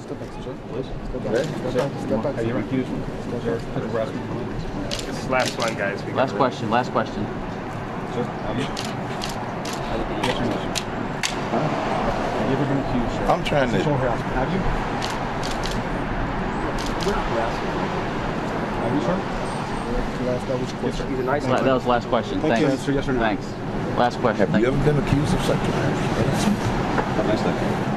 Step back, sir. Please. Step back. Step back. Have you recused for harassment? This is last one, guys. Last question. Last question. Sir, have you? Yes or no, sir? Have you ever been accused, sir? I'm trying to. Sexual harassment. Have you? We're not harassing. Have you, sir? That was question. He's a nice That was the last question. Thank you. Thanks. Answer yes or no. Thanks. Last question. Have you ever been accused of sexual harassment? Have a nice day.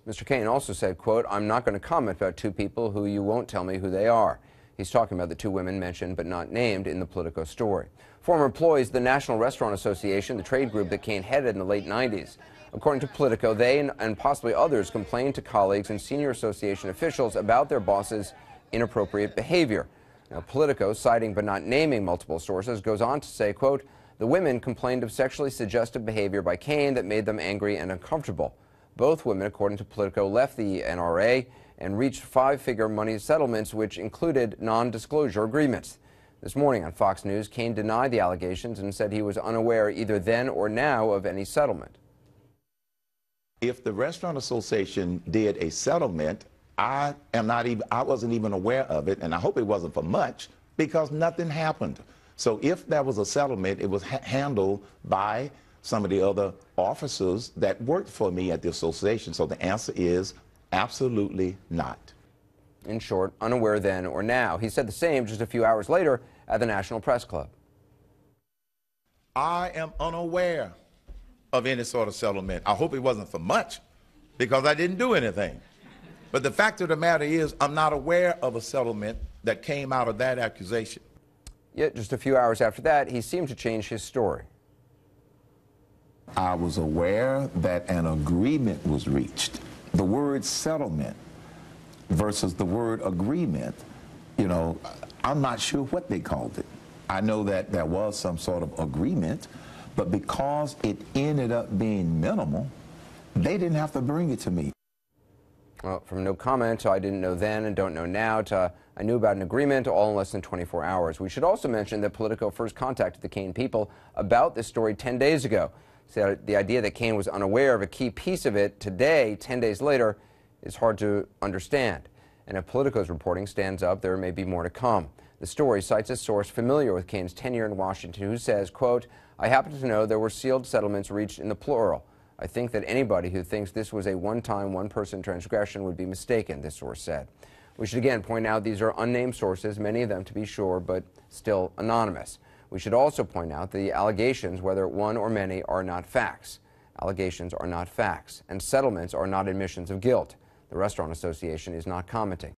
Mr. Cain also said, quote, "I'm not going to comment about two people who you won't tell me who they are." He's talking about the two women mentioned but not named in the Politico story. Former employees of the National Restaurant Association, the trade group that Cain headed in the late 90s. According to Politico, they and possibly others complained to colleagues and senior association officials about their bosses' inappropriate behavior. Now, Politico, citing but not naming multiple sources, goes on to say, quote, "The women complained of sexually suggestive behavior by Cain that made them angry and uncomfortable. Both women, according to Politico, left the NRA and reached five-figure money settlements, which included non-disclosure agreements." This morning on Fox News, Cain denied the allegations and said he was unaware either then or now of any settlement. If the Restaurant Association did a settlement, I wasn't even aware of it, and I hope it wasn't for much, because nothing happened. So if there was a settlement, it was handled by some of the other officers that worked for me at the association. So the answer is absolutely not. In short, unaware then or now. He said the same just a few hours later at the National Press Club. I am unaware of any sort of settlement. I hope it wasn't for much, because I didn't do anything. But the fact of the matter is, I'm not aware of a settlement that came out of that accusation. Yet just a few hours after that, he seemed to change his story. I was aware that an agreement was reached. The word settlement versus the word agreement, you know, I'm not sure what they called it. I know that there was some sort of agreement, but because it ended up being minimal, they didn't have to bring it to me. Well, from no comment to I didn't know then and don't know now to I knew about an agreement, all in less than 24 hours. We should also mention that Politico first contacted the Cain people about this story 10 days ago. So the idea that Cain was unaware of a key piece of it today, 10 days later, is hard to understand. And if Politico's reporting stands up, there may be more to come. The story cites a source familiar with Cain's tenure in Washington who says, quote, "I happen to know there were sealed settlements reached in the plural. I think that anybody who thinks this was a one-time, one-person transgression would be mistaken," this source said. We should again point out these are unnamed sources, many of them to be sure, but still anonymous. We should also point out the allegations, whether one or many, are not facts. Allegations are not facts, and settlements are not admissions of guilt. The Restaurant Association is not commenting.